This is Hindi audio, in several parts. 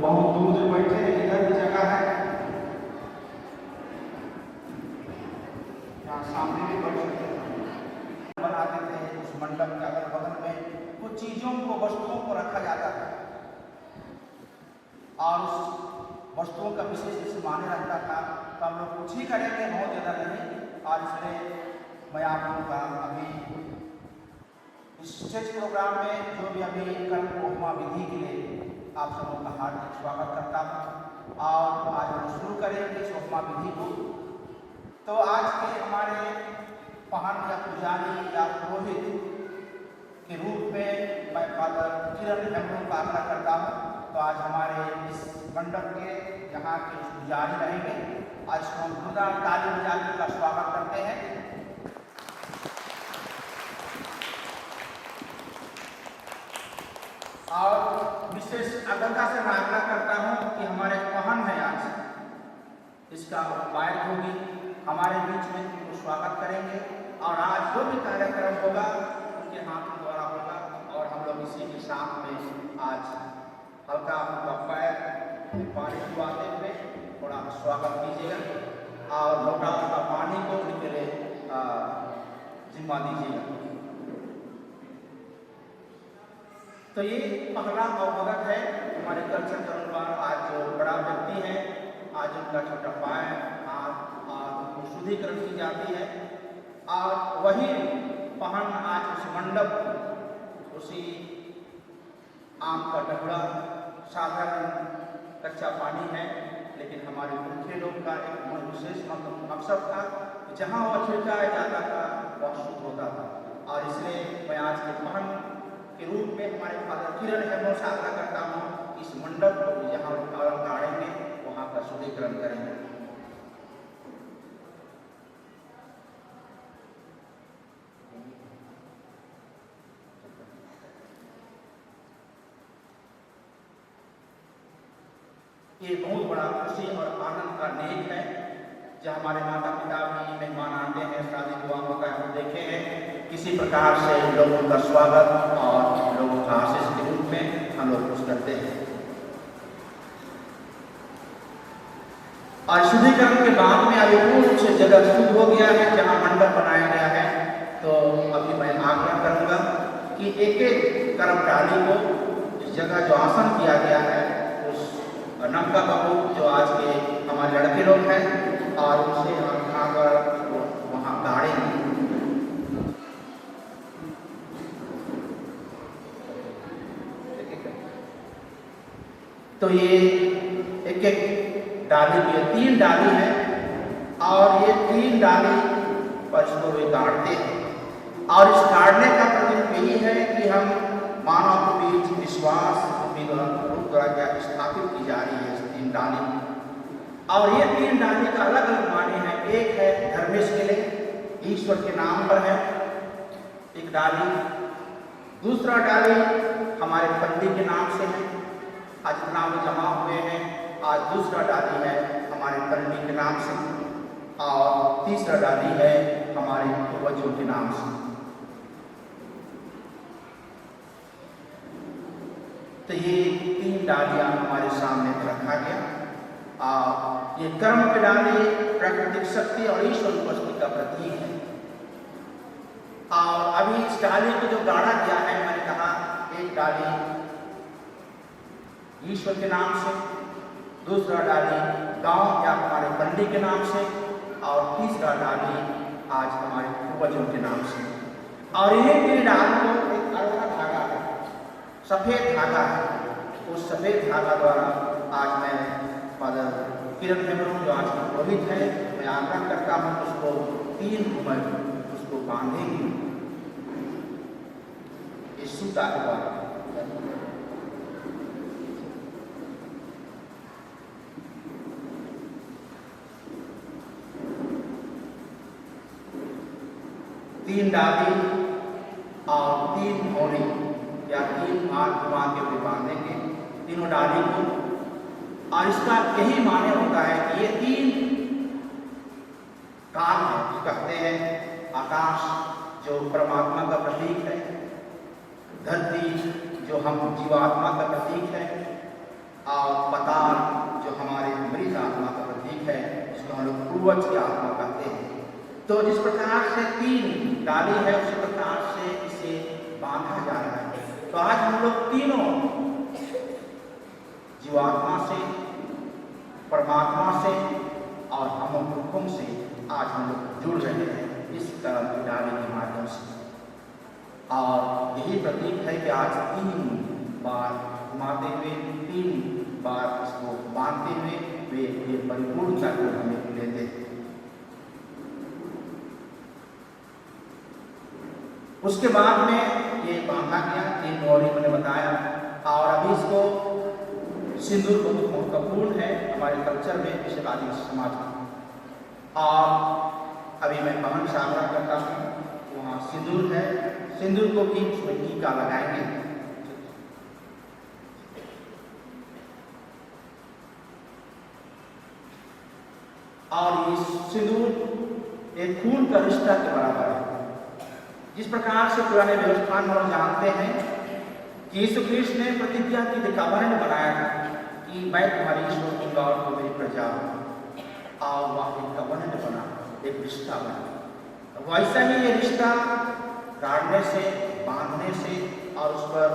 बहुत दूर से बैठे हैं, इधर भी जगह है, यहाँ सामने भी बैठ सकते हैं। बनाते थे उस मंडप के अगल बगल में कुछ चीजों को, वस्तुओं को रखा जाता था और उस वस्तुओं का विशेष माने रहता था। तो हम लोग कुछ ही करेंगे, बहुत ज़्यादा नहीं, और इसलिए मैं आप लोगों का अभी इस स्टेज प्रोग्राम में जो भी अभी कर्म उपमा विधि के लिए आप सबों का हार्दिक स्वागत करता हूँ और आज हम शुरू करेंगे इस उपमा विधि को। तो आज के हमारे पहाड़ या पुजारी या पुरोहित के रूप में मैं फादर किरण हेमब्रम का आग्रह करता हूँ। तो आज हमारे इस मंडप के यहाँ के पुजारी रहेंगे, आज इसको हम जोरदार ताली बजा के उनका स्वागत करते हैं। और विशेष अग्रता से मैं आग्रह करता हूँ कि हमारे पहन है आज इसका वायरल होगी, हमारे बीच में उनको स्वागत करेंगे और आज जो भी कार्यक्रम होगा उनके हाथों द्वारा होगा और हम लोग इसी के साथ में आज हल्का उनका पैर पानी छुआते हुए थोड़ा स्वागत कीजिएगा और लोटा का पानी को उनके लिए जिम्मा दीजिएगा। तो ये पहला अवगत है हमारे कल्चर के अनुसार। आज जो बड़ा व्यक्ति है, आज उनका छोटा पैर हाथ और शुद्धिकरण की जाती है और वही पहन आज उस मंडप, उसी आम का टुकड़ा, साधारण कच्चा पानी है, लेकिन हमारे पुरखे लोग का एक विशेष मकसद था कि जहाँ वह छिड़काया जाता था वह शुद्ध होता था और इसलिए मैं आज के पहन के रूप में हमारे फादर किरण हेमब्रम से आग्रह करता हूँ इस मंडप को जहाँ गाड़ेंगे वहाँ का शुद्धिकरण करेंगे। ये बहुत बड़ा खुशी और आनंद का नेक है जहाँ हमारे माता पिता भी मेहमान आते हैं, शादी विवाह होता है, हम देखे हैं किसी प्रकार से लोगों का स्वागत और लोगों का आशीष के रूप में हम लोग कुछ करते हैं। और शुद्धिकरण के बाद में अभी कुछ जगह शुद्ध हो गया है जहाँ मंडप बनाया गया है। तो अभी मैं आग्रह करूँगा कि एक एक कर्मचारी को इस जगह जो आसन किया गया है उस नमका बाबू जो आज के हमारे लड़के लोग हैं और उनसे हम खाकर वहाँ गाड़ेंगे। तो ये एक एक डाली भी है, 3 डाली है और ये 3 डाली पर इसको वे गाड़ते हैं और इस गाड़ने का प्रतीक यही है कि हम मानव के बीच विश्वास द्वारा स्थापित की जा रही है इस 3 डाली। और ये 3 डाली का अलग अलग माने हैं। एक है धर्मेश के लिए, ईश्वर के नाम पर है एक डाली। दूसरा डाली हमारे पंडित के नाम से है, आज इतना में जमा हुए हैं। आज दूसरा डाली है हमारे पंडित के नाम से और तीसरा डाली है हमारे पूर्वजों के नाम से। तो ये 3 डालियां हमारे सामने रखा गया और ये कर्म की डाली प्राकृतिक शक्ति और ईश्वर उपस्थिति का प्रतीक है। और अभी इस डाली को जो गाड़ा गया है, मैंने कहा एक डाली ईश्वर के नाम से, दूसरा डाली गांव या हमारे पंडित के नाम से और तीसरा डाली आज हमारे पूर्वजों के नाम से। और ये 3 डाल को एक अरवा धागा है, सफ़ेद धागा है, उस सफ़ेद धागा द्वारा आज मैं फादर किरण हेमब्रम जो आज का पुरोहित है, मैं आग्रह करता हूँ उसको 3 उम्र उसको बांधेंगे इस सूता के द्वारा। तीन डाली और 3 भौरी या 3 हाथ घुमा के भी बांधेंगे तीनों डाली को। और इसका यही माने होता है कि ये 3 काल है, कहते हैं आकाश जो परमात्मा का प्रतीक है, धरती जो हम जीवात्मा का प्रतीक है, और पताल जो हमारे मृत आत्मा का प्रतीक है, जिसको हम लोग पूर्वज की आत्मा कहते हैं। तो जिस प्रकार से 3 डाली है, उसी प्रकार से इसे बांधा जा रहा है। तो आज हम लोग तीनों जीवात्मा से, परमात्मा से और अमोघ हुक्म से आज हम लोग जुड़ रहे हैं इस कर्म की डाली के माध्यम से। और यही प्रतीक है कि आज 3 बार घुमाते हुए, 3 बार इसको बांधते हुए वे ये परिपूर्णता को हमें लेते हैं। उसके बाद में ये बांधा गया, 3 डोरी मैंने बताया। और अभी इसको सिंदूर बहुत महत्वपूर्ण है हमारे कल्चर में, विश्ववादी समाज में। और अभी मैं बहन से आग्रह करता हूँ, वहाँ सिंदूर है, सिंदूर को भी उसमें टीका लगाएंगे। और ये सिंदूर एक खून का रिश्ता के बराबर है। जिस प्रकार से पुराने व्यवस्था में हम जानते हैं कि यीशु कृष्ण ने प्रतिज्ञा की, कवरेंट बनाया कि मैं तुम्हारी ईश्वर दूंगा और तुम मेरी प्रजा हो। और वह एक कवरेंट बना, एक रिश्ता बना। वैसा ही ये रिश्ता गाड़ने से, बांधने से और उस पर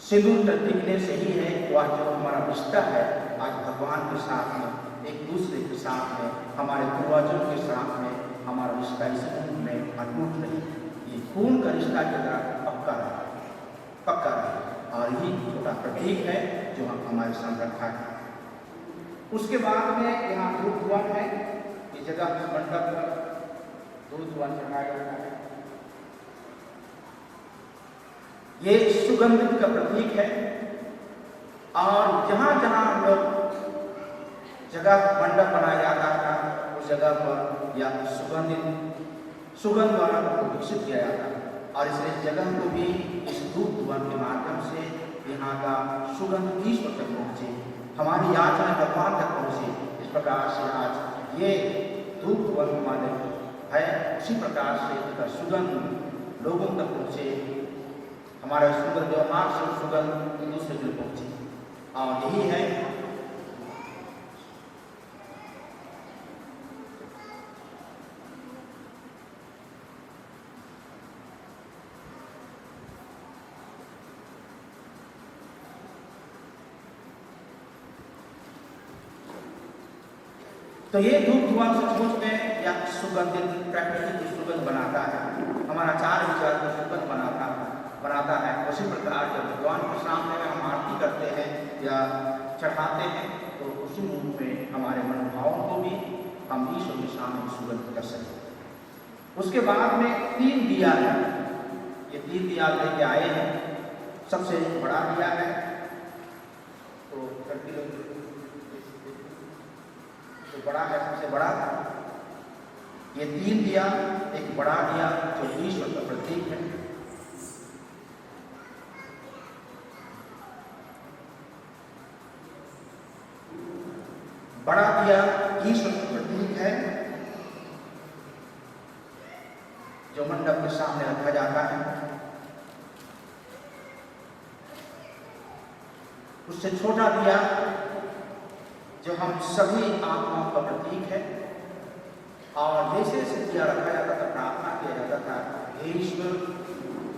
सिंदूर टिकने से ही है। वह जो हमारा रिश्ता है आज भगवान के साथ में, एक दूसरे के साथ में, हमारे पूर्वजों के साथ में हमारा रिश्ता इस खून में अटूट नहीं, ये खून का रिश्ता की तरह पक्का रहे। और यही छोटा प्रतीक है जो हमारे सामने रखा है। उसके बाद में यहाँ धूप धुआं है, इस जगह मंडप पर धूप धुआं चढ़ाया जाता है। ये सुगंधित का प्रतीक है। और जहाँ जहाँ हम लोग जगह मंडप बनाया जाता था, उस जगह पर या सुगंध द्वारा विकसित किया जाता है। और इसलिए इस जगह को भी इस धूप धुआं के माध्यम से यहाँ का सुगंध ईश्वर तक पहुँचे, हमारी याचना भगवान तक पहुँचे। इस प्रकार से आज ये धूप धुआं के माध्यम है, उसी प्रकार से इसका सुगंध लोगों तक पहुँचे, हमारे सुंदर व्यवहार से सुगंध दूसरे तक पहुँचे। और यही है तो ये धूप धुआं सचमुच में या सुगंधित प्रकृति की सुगंध बनाता है, हमारा चार विचार को सुगंध बनाता है। उसी प्रकार जब भगवान के सामने में हम आरती करते हैं या चढ़ाते हैं तो उसी रूप में हमारे मनोभावों को भी हम ईश्वर के सामने सुगंध कर सकते। उसके बाद में 3 दिया है, ये 3 दिया लेके आए हैं। सबसे बड़ा दिया है तो बड़ा है, सबसे बड़ा ये 3 दिया, एक बड़ा दिया जो ईश्वर का प्रतीक है। बड़ा दिया ईश्वर का प्रतीक है जो मंडप के सामने रखा जाता है। उससे छोटा दिया जो हम सभी आत्माओं का प्रतीक है। और जैसे जैसे दिया रखा जाता था, प्रार्थना किया जाता था, हे ईश्वर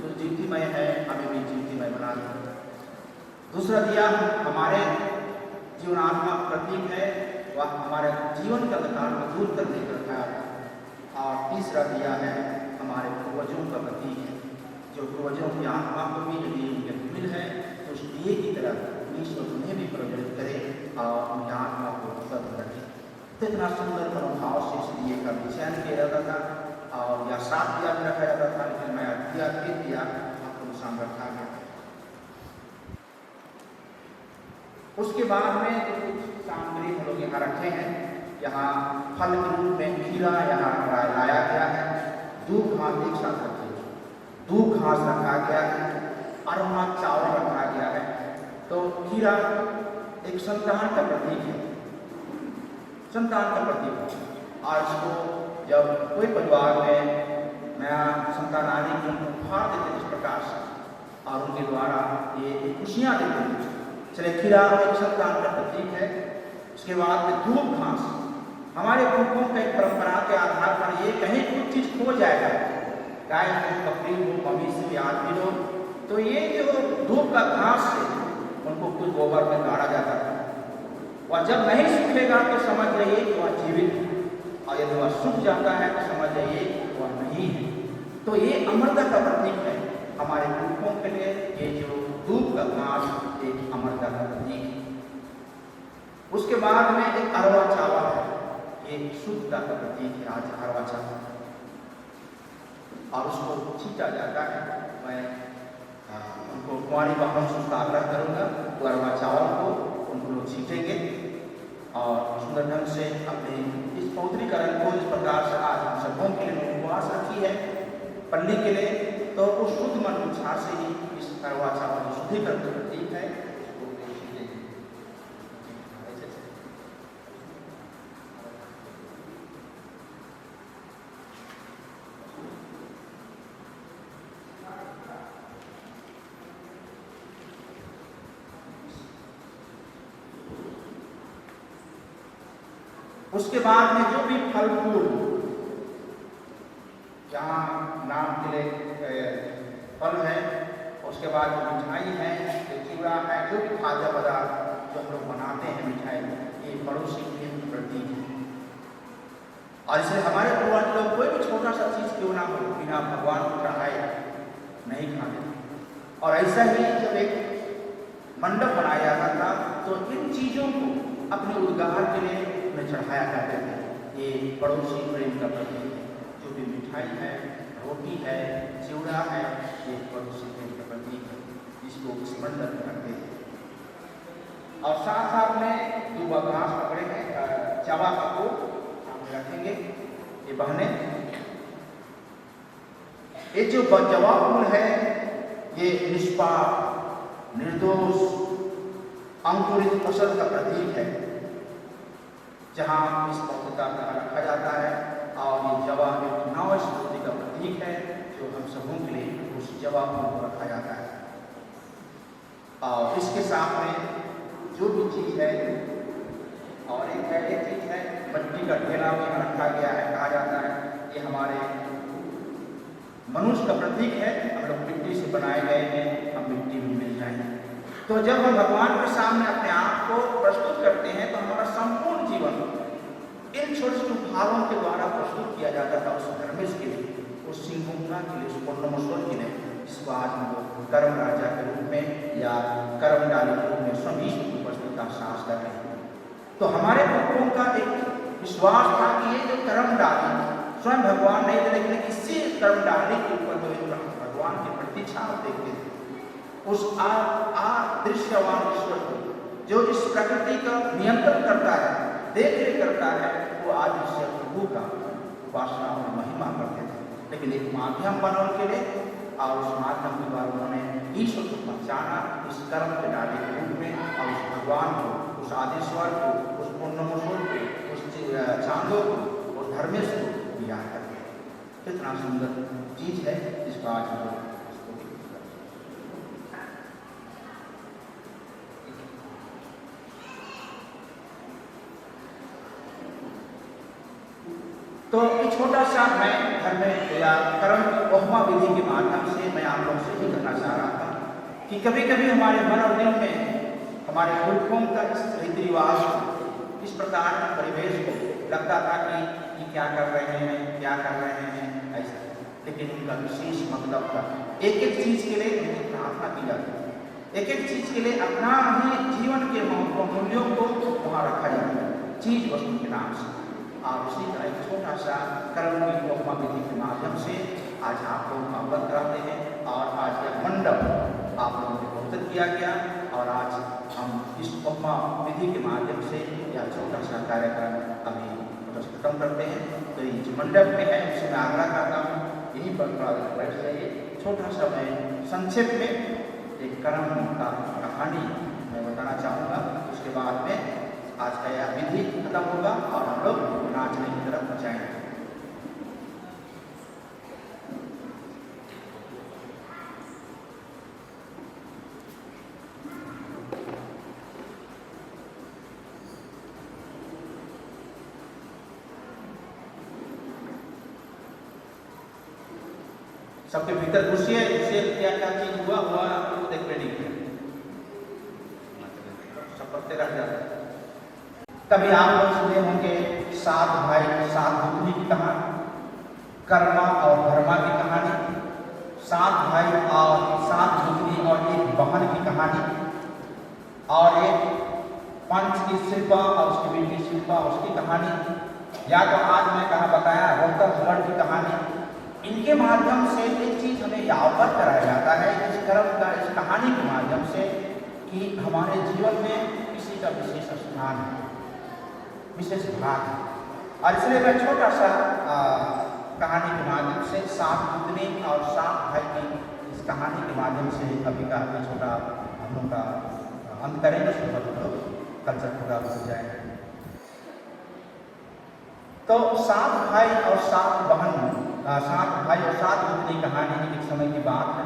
जो ज्योतिमय है हमें भी ज्योतिमय बना दो। दूसरा दिया हमारे जीवन आत्मा का प्रतीक है, वह हमारे जीवन के अंधकार को दूर करने का रखा है। और तीसरा दिया है हमारे पूर्वजों का प्रतीक है, जो पूर्वजों की आत्मा को भी यदि उनके मिल है तो उस दिए की तरह ईश्वर उन्हें भी प्रज्वलित करे और उनकी आत्मा को उत्पन्न रखे। तो इतना सुंदर मनोभाव से इस दिए का चयन किया जाता था। और या 7 दिया भी रखा जाता था, लेकिन मैं दिया आपको सामने रखा गया। उसके बाद में जो कुछ सामग्री हम लोग यहाँ रखे हैं, यहाँ फल के रूप में खीरा यहाँ लाया गया है, दूध घास एक साथ रखे, दूध घास रखा गया है और वहाँ चावल रखा गया है। तो खीरा एक संतान का प्रतीक है, संतान का प्रतीक है। और इसको जब कोई परिवार में नया संतान आने की उपहार देते इस प्रकार से, और उनके द्वारा ये खुशियाँ देते हैं, इसलिए खीरा एक संतान का प्रतीक है। उसके बाद में धूप घास, हमारे पूर्वों के परंपरा के आधार पर ये कहीं कुछ चीज खो जाएगा, गाय हो, बकरी हो, मवेशी आदमी हो, तो ये जो धूप का घास से उनको कुछ गोबर में गाड़ा जाता था। वह जब नहीं सूखेगा तो समझ जाइए कि वह जीवित है, और यदि वह सूख जाता है तो समझ जाइए वह नहीं है। तो ये अमरता का प्रतीक है हमारे पूर्वों के लिए। ये जो धूप का घास एक अमरता का प्रतीक है। उसके बाद में एक अरवा चावल है, ये शुद्धता का प्रतीक है। आज अरवा चावल और उसको छीटा जाता है। मैं उनको कुंवारी बहनों से उसका आग्रह करूँगा, वो अरवा चावल को उनको लोग छीटेंगे और सुंदर ढंग से अपने इस पौत्रीकरण को इस प्रकार से आज हम सबों के लिए उपवास रखी है पल्ली के लिए, तो उस शुद्ध मन उत्साह से ही इस अरवा चावल शुद्धिकरण का प्रतीक है, उसको छीटेंगे। उसके बाद में जो भी फल फूल जहाँ नाम के लिए फल है, उसके बाद जो मिठाई है, जो चिवड़ा है, जो भी खाद्य पदार्थ जो हम लोग बनाते हैं मिठाई, ये पड़ोसी प्रेम की प्रतीक है। और इसलिए हमारे पूर्वज लोग कोई भी छोटा सा चीज क्यों ना हो बिना भगवान को चढ़ाए नहीं खाते। और ऐसा ही जब एक मंडप बनाया जाता था तो इन चीजों को अपने उद्गार के लिए उन्हें चढ़ाया करते थे। ये पड़ोसी प्रेम का प्रतीक है। जो भी मिठाई है, रोटी है, चिवड़ा है, ये पड़ोसी प्रेम का प्रतीक है, जिसको स्मरण करते हैं। और साथ साथ में दो घास पकड़े हैं, चवा को सामने रखेंगे। ये बहने, ये जो जवा फूल है ये निष्पाप, निर्दोष, अंकुरित फसल का प्रतीक है, जहाँ इस पौधता का रखा जाता है। और ये जवा एक नव स्मृति का प्रतीक है, जो हम सबों के लिए उस जवा को रखा जाता है। और इसके साथ में जो भी चीज है, और एक चीज है मिट्टी का ढेला भी रखा गया है, कहा जाता है ये हमारे मनुष्य का प्रतीक है। हम लोग मिट्टी से बनाए गए हैं, हम मिट्टी में मिल जाएंगे। तो जब हम भगवान के सामने अपने आप को प्रस्तुत करते हैं तो हमारा संपूर्ण जीवन इन छोटे छोटे भावों के द्वारा प्रस्तुत किया जाता था। उस धर्मेश के लिए, उस सिंहुना के लिए, उस पूर्णमोश्वर के लिए, जिसको आज हम लोग कर्म राजा के रूप में या कर्म डाली के रूप में स्वयं ईश्वर की उपस्थिति का साहस कर रहे हैं। तो हमारे पूर्वों का एक विश्वास था कि ये जो कर्म डाली स्वयं भगवान नहीं थे, लेकिन इसी कर्म डाली के ऊपर जो भगवान की प्रतीक्षा देखते थे, उस दृश्यवान ईश्वर को जो इस प्रकृति का नियंत्रण करता है, देख रेख करता है, वो आदि से प्रभु का उपासना और महिमा करते थे। लेकिन एक माध्यम बना उनके लिए, और उस माध्यम के द्वारा उन्होंने ईश्वर को पहचाना इस कर्म के डाले के रूप में, और उस भगवान को, उस आदिश्वर को, उस पूर्णमोश्वर को, उस चांदों को, उस धर्मेश को याद करके। कितना सुंदर चीज है जिसका आज हम लोग तो एक छोटा सा मैं घर में या कर्म उपमा विधि के माध्यम से मैं आप लोग से ही कहना चाह रहा था कि कभी कभी हमारे मन और दिल में हमारे पुरखों का इस रीति रिवाज, इस प्रकार के परिवेश को लगता था कि ये क्या कर रहे हैं, क्या कर रहे हैं, ऐसा। लेकिन उनका विशेष मतलब था। एक एक चीज के लिए उनकी प्रार्थना की जाती है, एक एक चीज के लिए अपना ही जीवन के मूल्यों को वहाँ रखा जाता है, चीज वस्तु के नाम से। और उसी तरह एक छोटा सा कर्म की उपमा विधि के माध्यम से आज आप लोग अवगत कराते हैं। और आज यह मंडप आप लोगों को प्रस्तुत किया गया, और आज हम इस उपमा विधि के माध्यम से यह छोटा सा कार्यक्रम अभी खत्म करते हैं। तो ये जो मंडप में है उससे मैं आग्रह करता हूँ यहीं पर थोड़ा बैठ जाइए। छोटा सा मैं संक्षेप में एक कर्म का कहानी मैं बताना चाहूँगा, उसके बाद में आज का यह विधि खत्म होगा और हम लोग नाचने की तरफ जाएंगे। सबके भीतर घुसिए घुसिए क्या क्या चीज हुआ हुआ आपको देखने नहीं किया, सब पत्ते रह जाते। कभी आप लोग सुने होंगे 7 भाई 7 भूतनी की कहानी, कर्मा और धर्मा की कहानी, 7 भाई और 7 भूतनी और एक बहन की कहानी, और एक पंच की शिल्पा और उसकी बेटी शिल्पा उसकी कहानी, या तो आज मैं कहा बताया रोहतक की कहानी। इनके माध्यम से एक चीज हमें यावत कराया जाता है इस कर्म का, इस कहानी के माध्यम से, कि हमारे जीवन में किसी का विशेष स्थान है, विशेष भाग है। और इसलिए मैं छोटा सा कहानी के माध्यम से 7 पुतनी और 7 भाई की इस कहानी के माध्यम से अभी का छोटा हम लोग का अंत करेंगे, कल्चर पूरा हो जाएगा। तो 7 भाई और 7 बहन, 7 भाई और 7 पुतनी कहानी एक समय की बात है।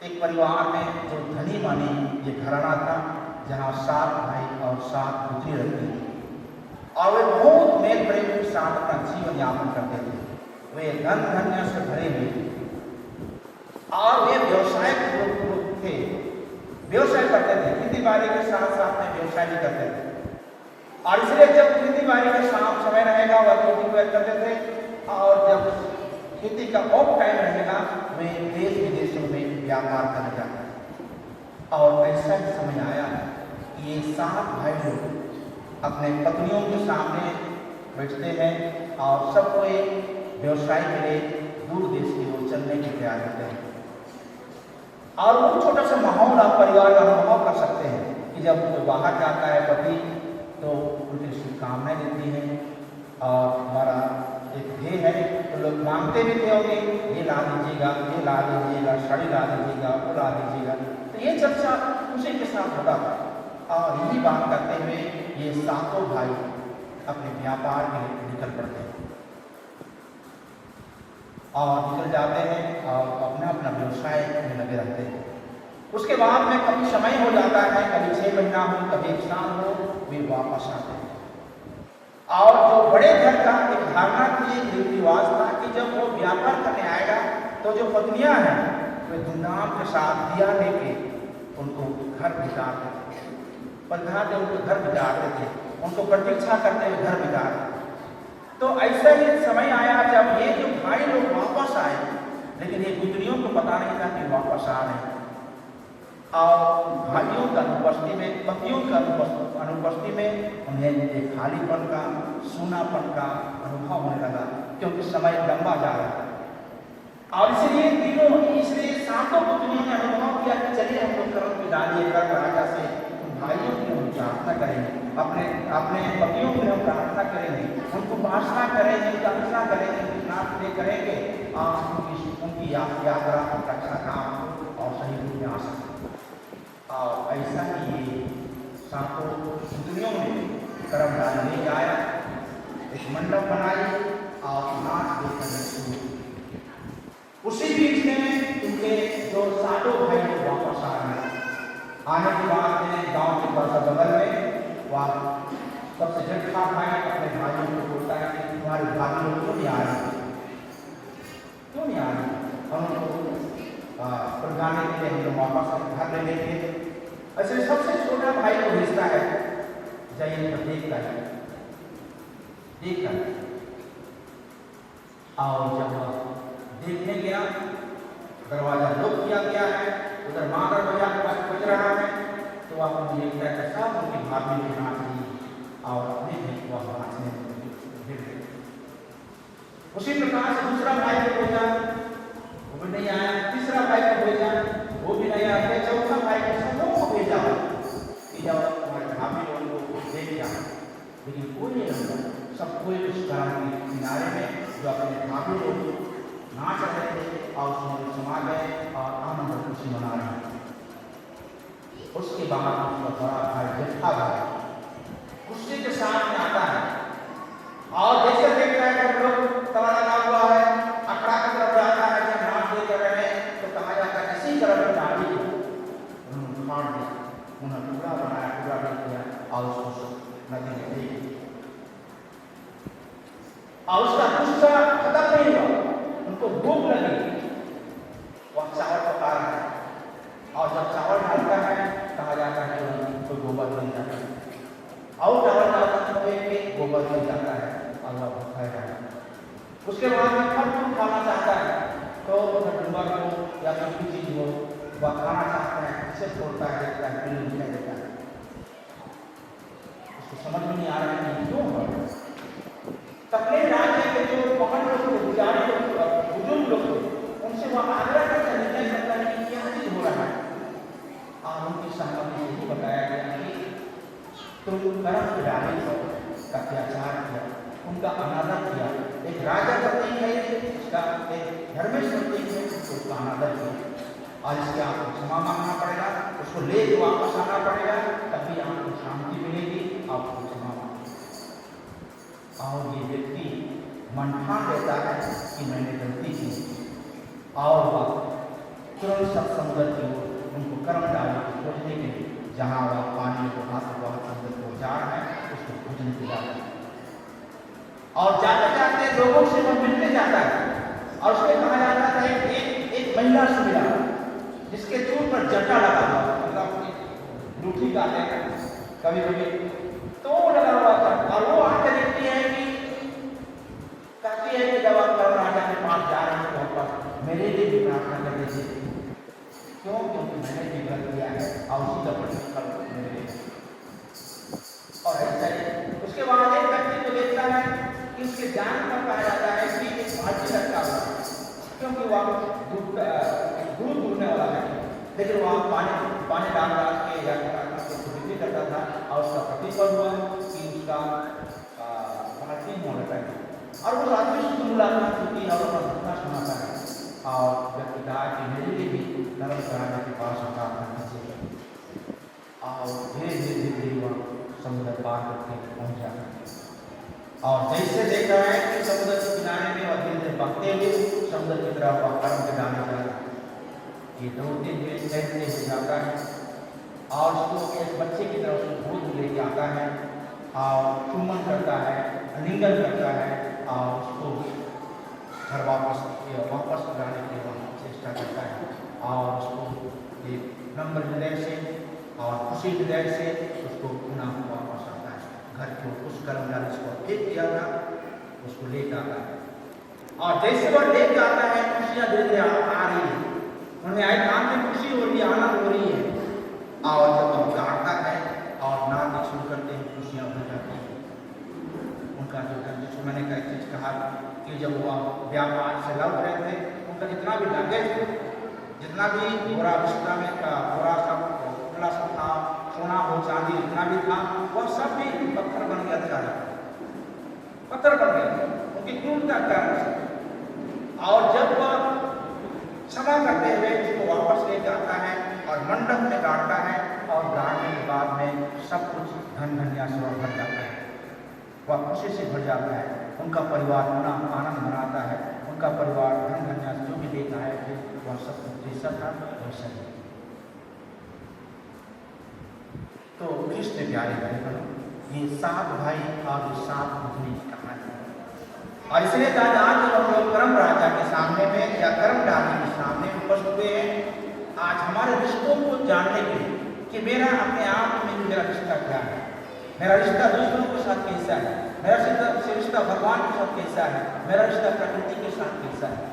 एक परिवार में जो धनी मानी ये घराना था, जहाँ 7 भाई और 7 पुतनी रहती थी, और वे बहुत मेल प्रेम के साथ अपना जीवन यापन करते थे। वे धन धन्य से भरे हुए थे और वे व्यवसाय थे, व्यवसाय करते थे, खेती बाड़ी के साथ साथ में व्यवसाय भी करते थे। और इसलिए जब खेती बाड़ी का शाम समय रहेगा वह खेती को करते थे, और जब खेती का ऑफ टाइम रहेगा वे देश विदेशों में व्यापार करने जाते। और ऐसा समय आया कि ये 7 भाई लोग अपने पत्नियों के सामने बैठते हैं और सबको एक व्यवसाय के लिए दूर देश की ओर चलने की तैयार होते हैं। और वो छोटा सा माहौल आप परिवार का अनुभव कर सकते हैं कि जब कोई बाहर जाता है पति, तो उनकी शुभकामनाएं देती हैं, और हमारा एक ध्येय है तो लोग मांगते भी थे होंगे, ये ला दीजिएगा, ये ला दीजिएगा, साड़ी ला दीजिएगा, वो ला दीजिएगा। तो ये चर्चा उसी के साथ होता था, और यही बात करते हुए ये 7 भाई अपने व्यापार के लिए निकल पड़ते हैं और निकल जाते हैं और अपना अपना व्यवसाय में लगे रहते हैं। उसके बाद में कभी समय हो जाता है, कभी 6 महीना हो, कभी 1 साल हो, वे वापस आते हैं। और जो बड़े घर का एक धारणा थी, एक रीति रिवाज था कि जब वो व्यापार करने आएगा तो जो पत्नियां हैं वे धूमधाम के साथ दिया लेके उनको घर बिताते थे, पधारते उनको घर बिताते थे, उनको प्रतीक्षा करते हुए घर बिताते। तो ऐसा ही समय आया जब ये जो भाई लोग वापस आए, लेकिन ये पुत्रियों को पता नहीं था कि वापस आ रहे हैं। और भाइयों का अनुपस्थिति में, पतियों का अनुपस्थिति में उन्हें एक खालीपन का, सूनापन का अनुभव होने लगा, क्योंकि समय लंबा जा रहा था। और इसलिए 7 पुत्रियों ने अनुभव किया कि चलिए हम लोग कर्म की डालिए, कर्म राजा से भाइयों की हम प्रार्थना करेंगे, अपने पतियों की हम प्रार्थना करेंगे, उनको उपासना करेंगे, उनका रक्षा करेंगे, उनकी प्रार्थना करेंगे, और उनकी यात्रा रक्षा काम और सही रूप में आ सके। और ऐसा ही ये 7 पुत्रियों ने कर्म डालने जाया, एक मंडप बनाई और नाच देखने शुरू। उसी बीच में उनके जो 7 भाई वापस आ रहे, आने के बाद में गांव के पास बगल में वह सबसे जेठा भाई अपने भाइयों को बोलता है कि तुम्हारे भाभी लोग क्यों नहीं आ रहे, क्यों नहीं आ रहे, हम उनको प्रधाने के लिए हम लोग वापस घर ले लेंगे। ऐसे सबसे छोटा भाई को भेजता है, जाइए तो देखता है, और जब देखने गया, दरवाजा लॉक किया गया है, उधर माँ का बज रहा है, तो वह देखता है सब उनकी भाभी की नाच रही और अपने भी वह नाचने गिर गए। उसी प्रकार से दूसरा भाई को भेजा, वो भी नहीं आया, तीसरा भाई को भेजा, वो भी नहीं आया, चौथा भाई को सबको भेजा कि जब तुम्हारे भाभी लोगों को देख जाए, लेकिन कोई नहीं लगा। सब कोई उस कारण के किनारे में जो अपने भाभी लोग नाच रहे थे और उसमें समा गए और आनंद और खुशी मना रहे हैं। उसके बाद उसका बड़ा भाई जेठा भाई गुस्से के साथ में आता है और जैसे देखता है कि लोग तवा लगा हुआ है, अखड़ा की तरफ जाता है, जब नाच देख रहे हैं तो कहा जाता है इसी तरह की डाली उन्होंने फाड़ दिया, उन्हें टुकड़ा बनाया, टुकड़ा दे दिया और उसको नदी में फेंक दिया। और उसका गुस्सा खत्म नहीं हुआ, उनको भूख लगी कोई आदमी फल फूल खाना चाहता है तो डूंगर को या कोई भी चीज हो वह खाना चाहता है, इसे छोड़ता है, देखता है, फिर नहीं देता है। उसको समझ में नहीं आ रहा है कि क्यों हो। तपले राज्य के जो महान लोग थे, पुजारी लोग, बुजुर्ग लोग थे, उनसे वह आग्रह करके निर्णय करता है कि क्या चीज हो रहा है। और उनकी सहमति से ही बताया गया कि तुम कर्म के डाले का अत्याचार किया, उनका अनादर किया। एक राजा प्रतीक है, इसका एक धर्मेश प्रतीक है, उसका अनादर किया और इसके आपको क्षमा मांगना पड़ेगा, उसको ले वापस आना पड़ेगा, तभी आपको शांति मिलेगी, आपको क्षमा मांगना। और ये व्यक्ति मन ठान लेता है कि मैंने गलती की और वह तुरंत सत्संगत की ओर उनको कर्म डाली को खोजने के लिए जहाँ वह पानी को हाथ संगत को जा रहा है उसको खोजने के जाता है। और जाते जाते लोगों से वह मिलने जाता है और उसमें कहा जाता है एक महिला से मिला जिसके चूल पर जटा लगा हुआ, मतलब लूठी गाते हैं कभी कभी, तो लगा हुआ था। और वो आके देखती है कि कहती है कि जब आप कर्म राजा के पास जा रहे हैं तो मेरे लिए भी प्रार्थना कर दीजिए। क्यों? क्योंकि मैंने भी गलत किया है और उसी का प्रतिफल मेरे लिए। और ऐसा ही उसके बाद एक व्यक्ति को देखता है कि उसके जान पर कहा जाता है कि एक भाजी रखा हुआ है, क्योंकि वह दूध दूधने वाला है, लेकिन वहाँ पानी डाल के या बिक्री करता था और उसका प्रतिफल हुआ कि उसका भारतीय होना चाहिए। और वो आदमी से मुलाकात होती है और अपना घटना सुनाता है और व्यक्ति कहा कि मेरे लिए भी नरम कराने के पास प्रार्थना कीजिए। और धीरे धीरे वह समुद्र पार करके पहुँच जाता है। और जैसे देख रहा है कि समुद्र के किनारे में वह धीरे धीरे बहते हुए समुद्र की तरफ वह कर्म के डाले जा रहा है। ये 2-3 दिन कहते हो जाता है और उसको एक बच्चे की तरफ से दूध लेके आता है और चुम्बन करता है, आलिंगन करता है और उसको घर वापस लाने के लिए चेष्टा करता है और उसको एक नम्र हृदय से और खुशी हृदय से उसको पुनः वापस आता है घर को। उस कर्मचारी जिसको फेंक किया था उसको लेकर आता है और जैसे वह लेकर आता है खुशियाँ धीरे धीरे आ रही है, उन्हें आए काम में खुशी हो रही है, आनंद हो रही है। और जब वह गाड़ता है और नाम शुरू करते हैं खुशियाँ हो जाती हैं। उनका जो मैंने कई चीज़ कहा कि जब वह व्यापार से लौट रहे थे उनका जितना भी लगेज जितना भी बोरा बिस्तर में का बोरा सब खुला सब था, सोना हो चांदी जितना भी था वह सब भी पत्थर बन गया था, पत्थर बन गया उनकी क्रूरता का कारण। और जब वह क्षमा करते हुए उसको वापस लेके आता है और मंडप में गाड़ता है और गाड़ने के बाद में सब कुछ धन धनिया से भर जाता है, वह खुशी से भर जाता है। उनका परिवार अपना आनंद मनाता है, उनका परिवार धन धनिया जो भी लेकर आए थे वह सब जैसा था वैसा ही। तो कृष्ण प्यारे भाई बहनों, ये 7 भाई और 7 पत्नी की कहानी है। और इसलिए आज हम लोग कर्म राजा के सामने में या कर्म डाली के सामने उपस्थित हुए हैं आज हमारे रिश्तों को जानने के लिए कि मेरा अपने आप में मेरा रिश्ता क्या है, मेरा रिश्ता दूसरों के साथ कैसा है, मेरा रिश्ता भगवान के साथ कैसा है, मेरा रिश्ता प्रकृति के साथ कैसा है।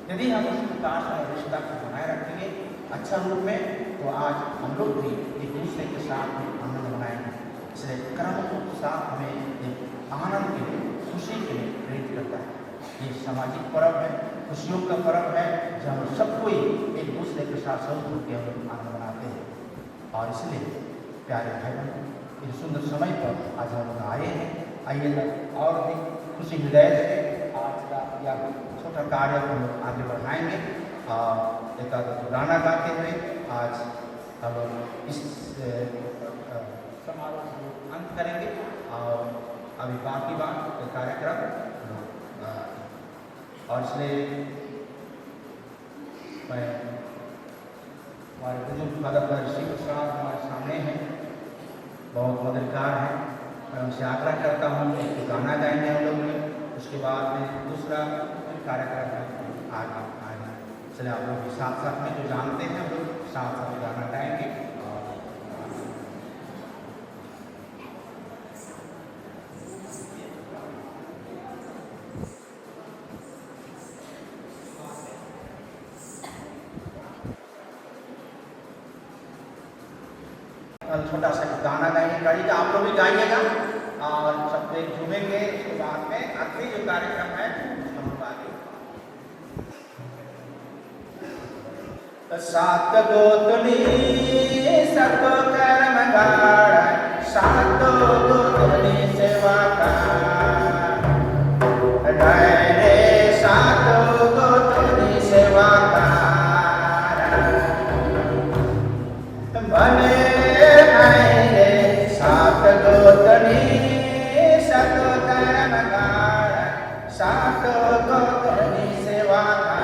यदि हम इस प्रकार से रिश्ता को बनाए रखेंगे अच्छा रूप में तो आज हम लोग भी एक दूसरे के साथ आनंद मनाएंगे। इसलिए कर्म को साथ हमें एक आनंद के लिए खुशी के लिए प्रेरित करता है। ये सामाजिक पर्व है, खुशियों का पर्व है जब हम सब कोई एक दूसरे के साथ सहयोग के हम आनंद मनाते हैं। और इसलिए प्यारे भाई बहनों इस सुंदर समय पर आज हम लोग आए हैं, आइए और भी खुशी हृदय से आज का या छोटा कार्य हम लोग आगे बढ़ाएंगे। एक गाना गाते हुए आज हम लोग इस समारोह को अंत करेंगे और अभी बाकी बात कार्यक्रम और इसलिए मैं हमारे बुजुर्ग फादर ऋषि प्रसाद हमारे सामने हैं, बहुत मददगार हैं। मैं उनसे आग्रह करता हूँ कि गाना गाएंगे हम लोग में, उसके बाद में दूसरा कार्यक्रम आगे आएगा। चलिए आप लोग साथ साथ में जो जानते हैं हम लोग साथ साथ गाना गाएंगे। छोटा सा गाना गाएंगे, कड़ी का आप लोग भी गाइएगा और सब लोग झूमेंगे। उसके बाद में आखिरी जो कार्यक्रम है हम आगे। सात गोतनी सत कर्म गाढ़, सात गोतनी सेवा का रे, सात गोतनी सेवा का भले आएंगे। सात गोतनी सत कर्म गाढ़, सात गोतनी सेवा का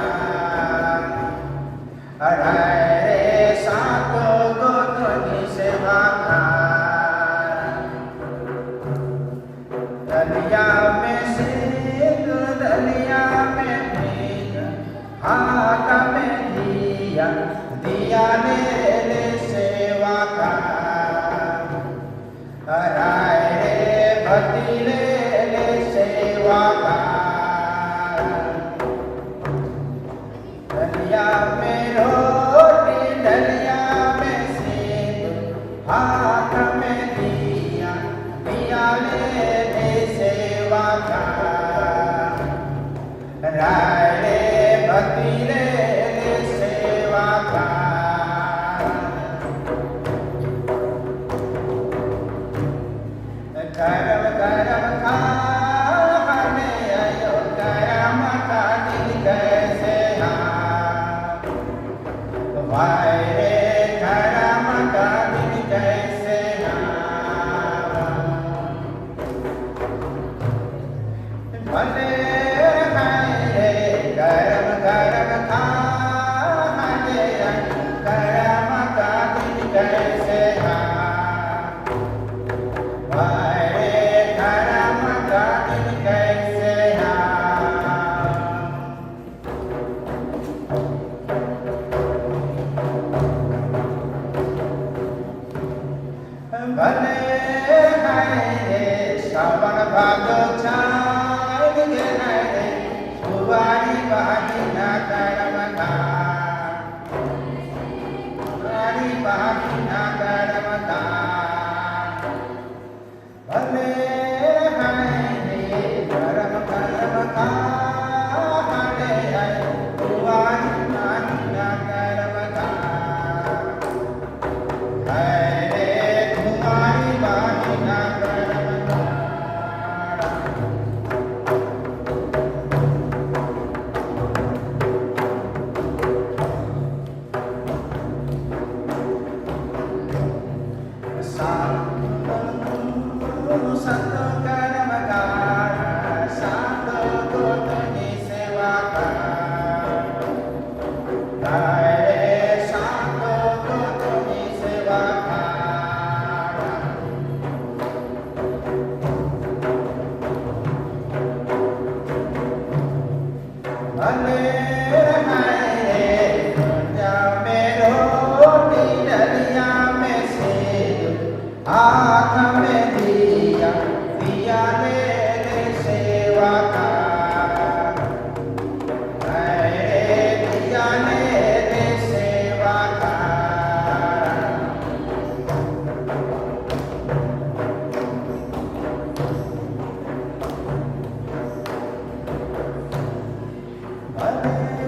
रे, सात गोतनी सेवा का दलिया में सिंह, दलिया में भीग, हाथ में दिया, दिया ले ले सेवा का रे, भक्ति ले ले सेवा का दलिया में रोटी, दलिया में सिंदूर, हाथ में दिया, दिया ले ले सेवा का रे, भक्ति ले ले सेवा का गरम गरम खाने आयो, गरम का दिल कैसे वाय रे, गरम का दिल कैसे भले खाए गरम गरम खाने, गरम का दिल कैसे वाय रे, गरम का दिल कैसे भले खाए श्रावण भादो छाय गे रे, सुवारी बाजी ना करम का, सुवारी बाजी ना करम का भले खाए गरम गरम खाने आए, सुवारी बाजी ना करम का सत कर्म गाढ़, सात गोतनी सेवा का रे, सात गोतनी सेवा का भले खाए दुनिया में रोटी, दलिया में सिंदूर, हाथ में दिया, दिया ले ले सेवा का रे, दिया ले ले सेवा का भले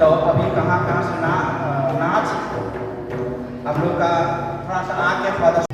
तो अभी कहाँ कहाँ से नाच हम लोग का थोड़ा सा आके फॉलो।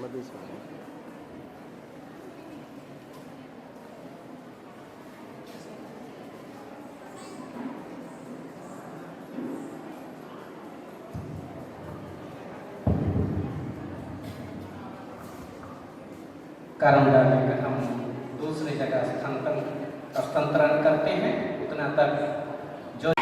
कर्म डालेकर हम दूसरी जगह स्थानांतरण करते हैं, उतना तक जो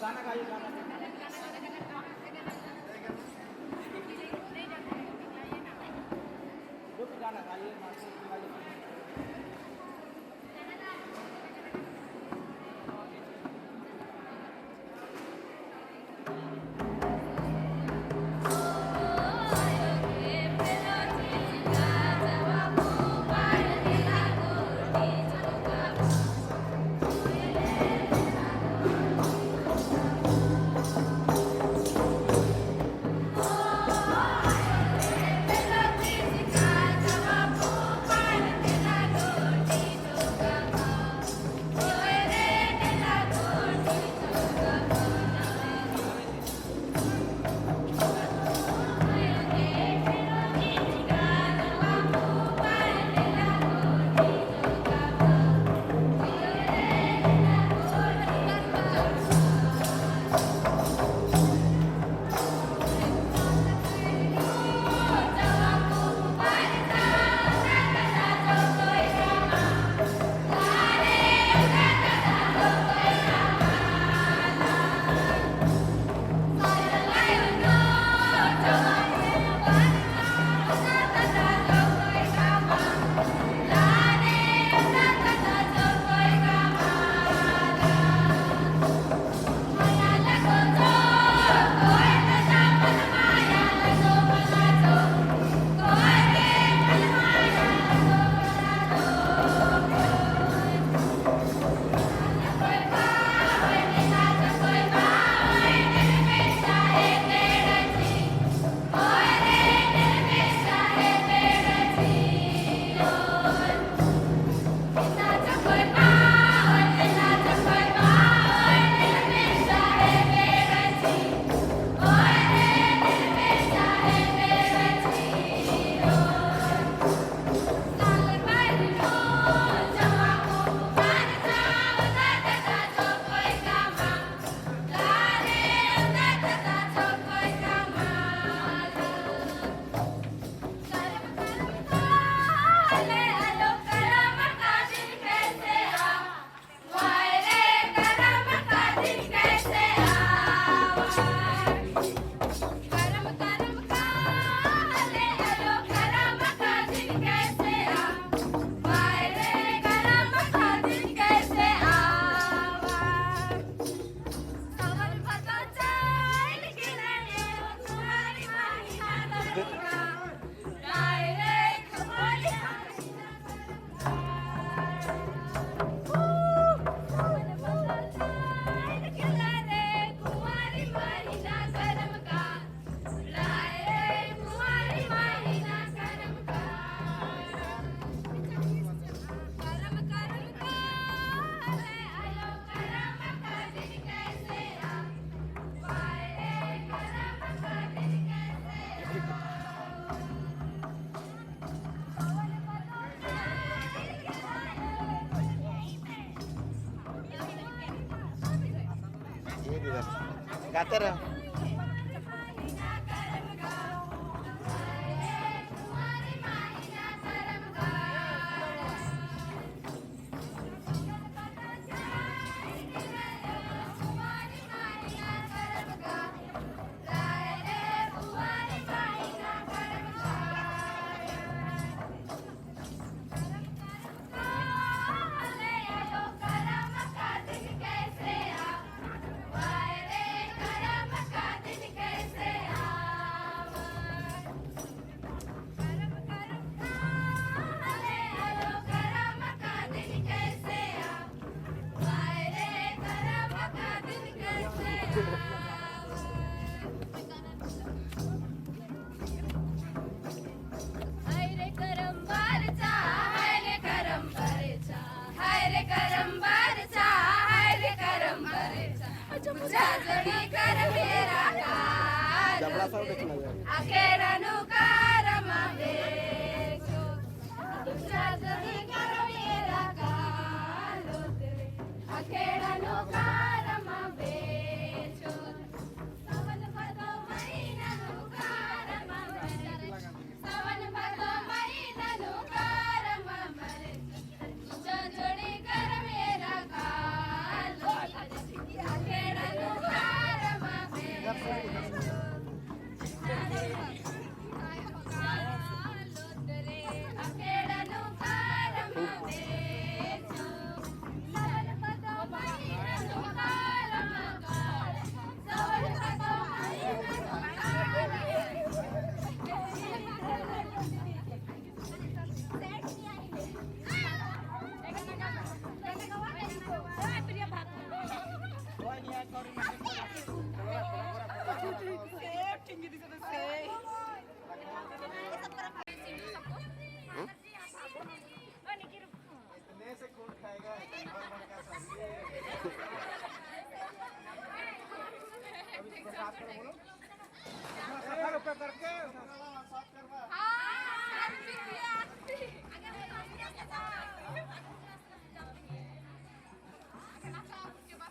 गाना गाइए गाना जो भी गाना गाइए गाते रहो Akhirnya 70 रुपए करके